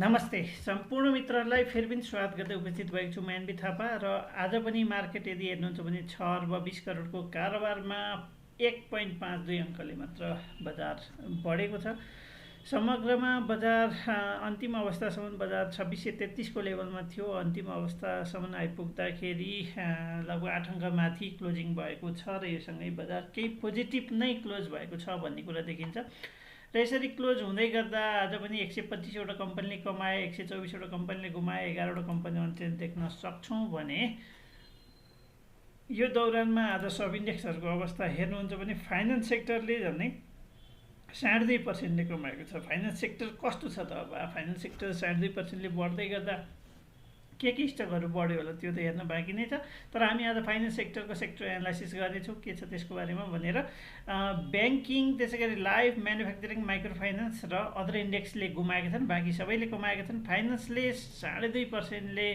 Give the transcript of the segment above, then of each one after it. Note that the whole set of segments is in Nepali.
नमस्ते सम्पूर्ण मित्रहरूलाई फेरि पनि स्वागत गर्दै उपस्थित भएको छु म एनबी थापा र आज पनि मार्केट यदि हेर्नुहुन्छ भने 6 अर्ब 20 करोडको कारोबारमा 1.52 अङ्कले मात्र बजार बढेको छ। समग्रमा बजार अन्तिम अवस्थासम्म बजार 2633 को लेभलमा थियो। अन्तिम अवस्थासम्म आइपुग्दाखेरि लगभग 8 अङ्क माथि क्लोजिङ भएको छ र योसँगै बजार केही पोजिटिभ नै क्लोज भएको छ भन्ने कुरा देखिन्छ। र यसरी क्लोज हुँदै गर्दा आज पनि 125वटा कम्पनीले कमाए, 124वटा कम्पनीले गुमाए, 11वटा कम्पनी अनचेन्ज देख्न सक्छौँ भने यो दौरानमा आज सब इन्डेक्सहरूको अवस्था हेर्नुहुन्छ भने फाइनेन्स सेक्टरले झन्डै 2.5% कमाएको छ। फाइनेन्स सेक्टर कस्तो छ त? अब फाइनेन्स सेक्टर 2.5% बढ्दै गर्दा के स्टकहरू बढ्यो होला त्यो त हेर्न बाँकी नै छ। तर हामी आज फाइनेन्स सेक्टरको सेक्टर एनालाइसिस गर्नेछौँ के छ त्यसको बारेमा भनेर। ब्याङ्किङ, त्यसै गरी लाइफ, म्यानुफ्याक्चरिङ, माइक्रो फाइनेन्स र अदर इन्डेक्सले गुमाएका छन्, बाँकी सबैले कमाएका छन्। फाइनेन्सले 2.5%ले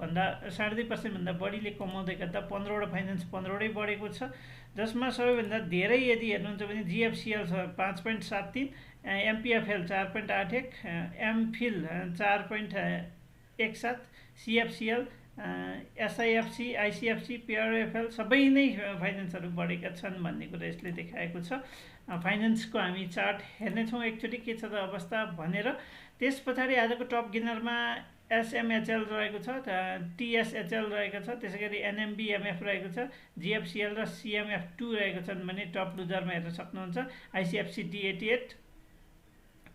भन्दा 2.5% भन्दा बढीले कमाउँदै गर्दा 15वटा फाइनेन्स 15वटै बढेको छ, जसमा सबैभन्दा धेरै यदि हेर्नुहुन्छ भने जिएफसिएल 5.73, एमपिएफएल 4.81, एमफिल 4.17, सिएफसिएल, एसआइएफसी, आइसिएफसी, पिआरएफएल सबै नै फाइनेन्सहरू बढेका छन् भन्ने कुरा यसले देखाएको छ। फाइनेन्सको हामी चार्ट हेर्नेछौँ एकचोटि के छ त अवस्था भनेर। त्यस पछाडि आजको टप गेनरमा एसएमएचएल रहेको छ, टिएसएचएल रहेको छ, त्यसै गरी एनएमबिएमएफ रहेको छ, जिएफसिएल र सिएमएफ2 रहेको छन् भने टप लुजरमा हेर्न सक्नुहुन्छ आइसिएफसी डी88,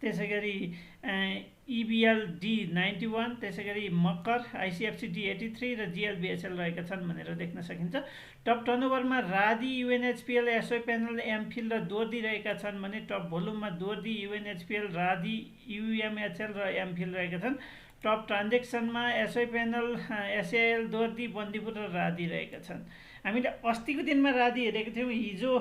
त्यसै गरी इबिएल डी91, त्यसै गरी मकर, आइसिएफसी डी83 र जिएलबिएचएल रहेका छन् भनेर देख्न सकिन्छ। टप टर्नओभरमा रादी, युएनएचपिएल, एसओ प्यानल, एमफिल र दोर्दी रहेका छन् भने टप भोल्युममा दोर्दी, युएनएचपिएल, रादी, युएमएचएल र एमफिल रहेका छन्। Top ट्रान्जेक्सनमा SO panel, एसएएल, Dordi, Bandipur र रादी रहेका छन्। हामीले अस्तिको दिनमा रादी हेरेको थियौँ, हिजो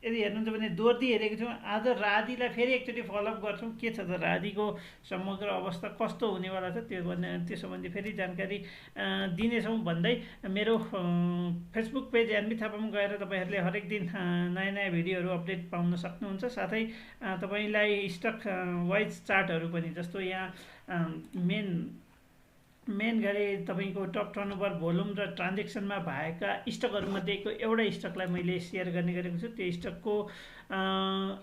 यदि हेर्नुहुन्छ भने दोर्दी हेरेको थियौँ, आज रादीलाई फेरि एकचोटि फलोअप गर्छौँ के छ त रादीको समग्र अवस्था कस्तो हुनेवाला छ त्यो सम्बन्धी फेरि जानकारी दिनेछौँ भन्दै मेरो फेसबुक पेज एनबी थापामा गएर तपाईँहरूले हरेक दिन नयाँ नयाँ भिडियोहरू अपडेट पाउन सक्नुहुन्छ। साथै तपाईँलाई स्टक वाइज चार्टहरू पनि, जस्तो यहाँ मेन गरी तपाईँको टप टर्नओभर, भोल्युम र ट्रान्जेक्सनमा भएका स्टकहरूमध्येको एउटा स्टकलाई मैले सेयर गर्ने गरेको छु। त्यो स्टकको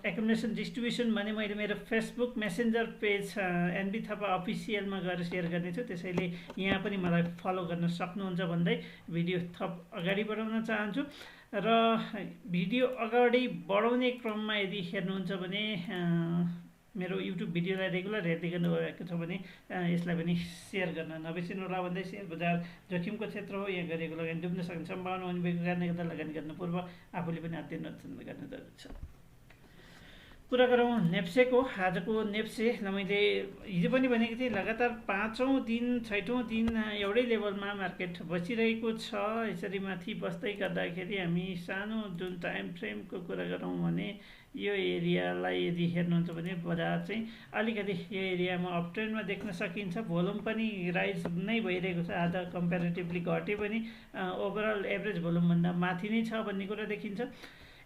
एकोमोडेसन डिस्ट्रिब्युसन भने मैले मेरो Facebook messenger page NB Thapa अफिसियलमा गएर सेयर गर्नेछु, त्यसैले यहाँ पनि मलाई फलो गर्न सक्नुहुन्छ भन्दै भिडियो थप अगाडि बढाउन चाहन्छु। र भिडियो अगाडि बढाउने क्रममा यदि हेर्नुहुन्छ भने मेरो युट्युब भिडियोलाई रेगुलर हेर्दै गर्नुभएको छ भने यसलाई पनि सेयर गर्न नबिर्सिनु होला भन्दै, सेयर बजार जोखिमको क्षेत्र हो, यहाँ गरेको लगानी डुब्न सक्ने सम्भावना हुने भएको कारणले गर्दा लगानी गर्नु पूर्व आफूले पनि अध्ययन गर्न जरुरी छ। कुरा गरौँ नेप्सेको। आजको नेप्से मैले हिजो पनि भनेको थिएँ, लगातार 5औं दिन 6औं दिन एउटै लेभलमा मार्केट बसिरहेको छ। यसरी माथि बस्दै गर्दाखेरि हामी सानो जुन टाइम फ्रेमको कुरा गरौँ भने यो एरियालाई यदि हेर्नुहुन्छ भने बजार चाहिँ अलिकति यो एरियामा अप ट्रेन्डमा देख्न सकिन्छ। भोल्युम पनि राइज नै भइरहेको छ, आज कम्पेरिटिभली घटे पनि ओभरअल एभरेज भोल्युमभन्दा माथि नै छ भन्ने कुरा देखिन्छ।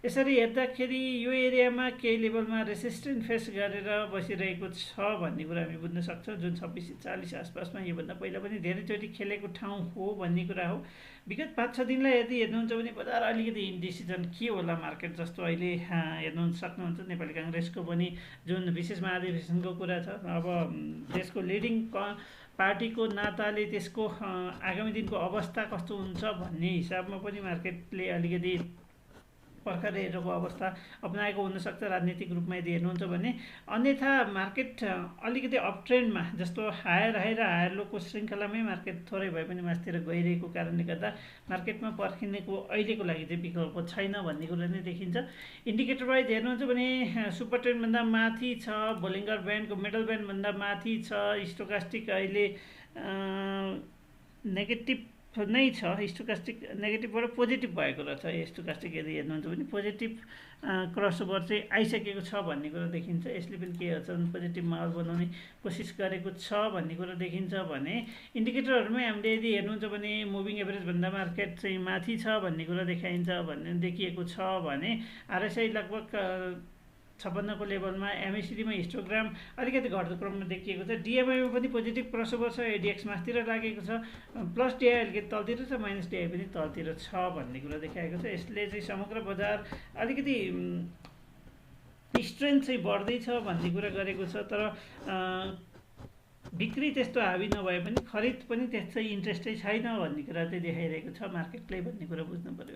यसरी हेर्दाखेरि यो एरियामा केही लेभलमा रेसिस्टेन्ट फेस गरेर बसिरहेको छ भन्ने कुरा हामी बुझ्न सक्छौँ, जुन 2640 आसपासमा योभन्दा पहिला पनि धेरैचोटि खेलेको ठाउँ हो भन्ने कुरा हो। विगत 5-6 दिनलाई यदि हेर्नुहुन्छ भने बजार अलिकति इन्डिसिजन के होला मार्केट जस्तो अहिले हेर्नु सक्नुहुन्छ। नेपाली काङ्ग्रेसको पनि जुन विशेष महाधिवेशनको कुरा छ, अब देशको लिडिङ पार्टीको नाताले त्यसको आगामी दिनको अवस्था कस्तो हुन्छ भन्ने हिसाबमा पनि मार्केटले अलिकति पर्खर हेरेको अवस्था अपनाएको हुनसक्छ राजनीतिक रूपमा यदि हेर्नुहुन्छ भने। अन्यथा मार्केट अलिकति अप ट्रेन्डमा, जस्तो हायर हाई र हायर लोको श्रृङ्खलामै मार्केट थोरै भए पनि माथितिर गइरहेको कारणले गर्दा मार्केटमा पर्खिनेको अहिलेको लागि चाहिँ विकल्प छैन भन्ने कुरा नै देखिन्छ। इन्डिकेटर वाइज हेर्नुहुन्छ भने सुपर ट्रेन्डभन्दा माथि छ, बोलिङ्गर ब्यान्डको मिडल ब्यान्डभन्दा माथि छ, स्टोकास्टिक अहिले नेगेटिभ नै छ, स्टोकास्टिक नेगेटिभबाट पोजिटिभ भएको रहेछ। स्टोकास्टिक यदि हेर्नुहुन्छ भने पोजिटिभ क्रसओभर चाहिँ आइसकेको छ भन्ने कुरा देखिन्छ। यसले पनि के गर्छ भने पोजिटिभ माहौल बनाउने कोसिस गरेको छ भन्ने कुरा देखिन्छ भने इन्डिकेटरहरूमै हामीले यदि हेर्नुहुन्छ भने मुभिङ एभरेजभन्दा मार्केट चाहिँ माथि छ भन्ने कुरा देखाइन्छ भन्ने देखिएको छ भने आरएसआई लगभग 56 को लेभलमा, एमएसिडीमा हिस्टोग्राम अलिकति घट्दो क्रममा देखिएको छ। डिएमआईमा पनि पोजिटिभ क्रसओभर छ, एडिएक्स माथितिर लागेको छ, प्लस डिआई अलिकति तलतिर छ, माइनस डिआई पनि तलतिर छ भन्ने कुरा देखाएको छ। यसले चाहिँ समग्र बजार अलिकति स्ट्रेन्थ चाहिँ बढ्दैछ भन्ने कुरा गरेको छ। तर बिक्री त्यस्तो हावी नभए पनि खरिद पनि त्यस्तै इन्ट्रेस्टै छैन भन्ने कुरा चाहिँ देखाइरहेको छ मार्केटले भन्ने कुरा बुझ्नु पर्यो।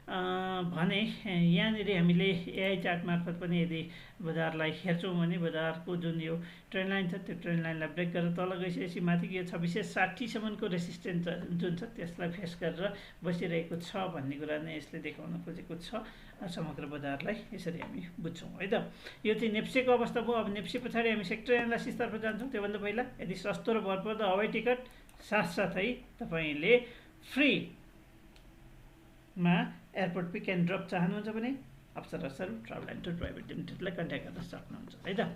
भने यहाँनिर हामीले एआई चार्ट मार्फत पनि यदि बजारलाई हेर्छौँ भने बजारको जुन यो ट्रेन्ड लाइन छ त्यो ट्रेन्ड लाइनलाई ब्रेक गरेर तल गइसकेपछि माथि यो 2660सम्मको रेसिस्टेन्स जुन छ त्यसलाई फेस गरेर बसिरहेको छ भन्ने कुरा नै यसले देखाउन खोजेको छ। समग्र बजारलाई यसरी हामी बुझ्छौँ है त। यो चाहिँ नेप्सेको अवस्था भयो। अब नेप्से पछाडि हामी सेक्टर एनालाइसिसतर्फ जान्छौँ। त्योभन्दा पहिला यदि सस्तो र भरपर्दो हवाई टिकट साथसाथै तपाईँले फ्रीमा एयरपोर्ट पिक एन्ड ड्रप चाहनुहुन्छ भने Apsara travel and tour private लिमिटेडलाई कन्ट्याक्ट गर्न सक्नुहुन्छ है त।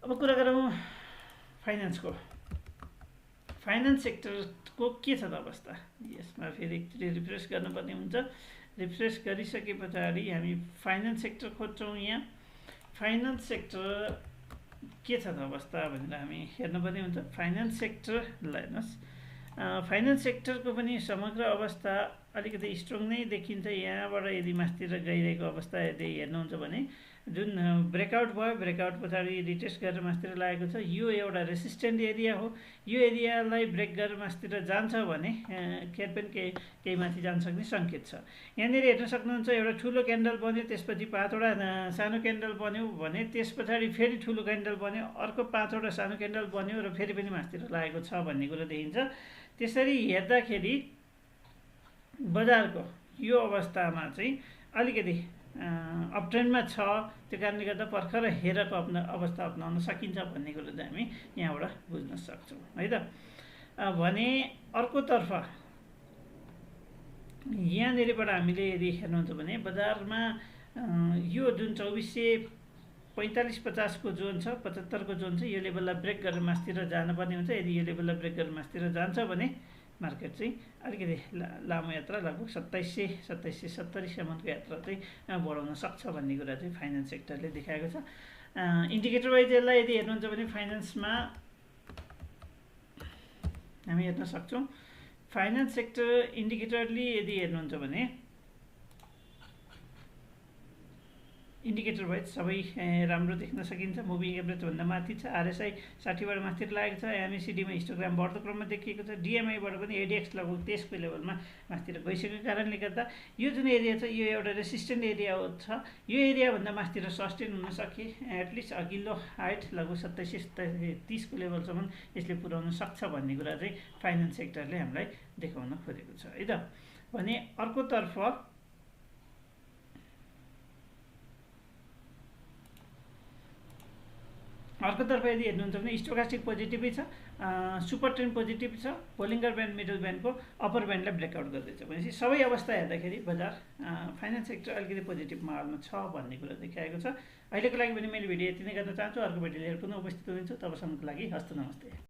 अब कुरा गरौँ फाइनेन्सको। फाइनेन्स सेक्टरको के छ त अवस्था, यसमा फेरि एकचोटि रिफ्रेस गर्नुपर्ने हुन्छ। रिफ्रेस गरिसके पछाडि हामी फाइनेन्स सेक्टर खोज्छौँ। यहाँ फाइनेन्स सेक्टर के छ त अवस्था भनेर हामी हेर्नुपर्ने हुन्छ। फाइनेन्स सेक्टरलाई हेर्नुहोस्, फाइनेन्स सेक्टरको पनि समग्र अवस्था अलिकति स्ट्रङ नै देखिन्छ। यहाँबाट यदि माथितिर गइरहेको अवस्था यदि हेर्नुहुन्छ भने जुन ब्रेकआउट भयो, ब्रेकआउट पछाडि रिटेस्ट गरेर माथितिर लागेको छ। यो एउटा रेसिस्टेन्ट एरिया हो। यो एरियालाई ब्रेक गरेर माथितिर जान्छ भने फेरि पनि केही माथि जान सक्ने सङ्केत छ। यहाँनिर हेर्न सक्नुहुन्छ एउटा ठुलो क्यान्डल बन्यो, त्यसपछि 5वटा सानो क्यान्डल बन्यो भने त्यस पछाडि फेरि ठुलो क्यान्डल बन्यो, अर्को 5वटा सानो क्यान्डल बन्यो र फेरि पनि माथितिर लागेको छ भन्ने कुरा देखिन्छ। त्यसरी हेर्दाखेरि बजारको यो अवस्थामा चाहिँ अलिकति अपट्रेन्डमा छ। त्यो कारणले गर्दा पर्खर हेरेको अवस्था अप्नाउन सकिन्छ भन्ने कुरो चाहिँ हामी यहाँबाट बुझ्न सक्छौँ है त। भने अर्कोतर्फ यहाँनिरबाट हामीले यदि हेर्नुहुन्छ भने बजारमा यो जुन 2445-50 को जोन छ, 75 को जोन छ, यो लेभललाई ब्रेक गरेर माथितिर जानुपर्ने हुन्छ। यदि यो लेभललाई ब्रेक गरेर माथितिर जान्छ भने मार्केट चाहिँ अलिकति लामो यात्रा लगभग 2770सम्मको यात्रा चाहिँ बढाउन सक्छ भन्ने कुरा चाहिँ फाइनेन्स सेक्टरले देखाएको छ। इन्डिकेटर वाइज यसलाई यदि हेर्नुहुन्छ भने फाइनेन्समा हामी हेर्न सक्छौँ। फाइनेन्स सेक्टर इन्डिकेटरले यदि हेर्नुहुन्छ भने इन्डिकेटर वाइज सबै राम्रो देख्न सकिन्छ। मुभिङ एभरेजभन्दा माथि छ, आरएसआई 60बाट माथि लागेको छ, एमएसिडीमा हिस्टोग्राम बढ्दो क्रममा देखिएको छ, डिएमआईबाट पनि एडिएक्स लगभग 23को लेभलमा माथितिर गइसकेको कारणले गर्दा यो जुन एरिया छ यो एउटा रेसिस्टेन्ट एरिया छ। यो एरियाभन्दा माथितिर सस्टेन हुन सके एटलिस्ट अघिल्लो हाइट लगभग 2730 को लेभलसम्म यसले पुर्याउन सक्छ भन्ने कुरा चाहिँ फाइनेन्स सेक्टरले हामीलाई देखाउन खोजेको छ है त। भने अर्कोतर्फ यदि हेर्नुहुन्छ भने स्टोकास्टिक पोजिटिभै छ, सुपर ट्रेन्ड पोजिटिभ छ, बोलिङ्गर ब्यान्ड मिडल ब्यान्डको अप्पर ब्यान्डलाई ब्रेकआउट गर्दैछ भनेपछि सबै अवस्था हेर्दाखेरि बजार फाइनेन्स सेक्टर अलिकति पोजिटिभ माहौलमा छ भन्ने कुरा देखाएको छ। अहिलेको लागि पनि मैले भिडियो यति नै गर्न चाहन्छु। अर्को भिडियो लिएर पुनः उपस्थित हुन्छु। तबसम्मको लागि हस्त नमस्ते।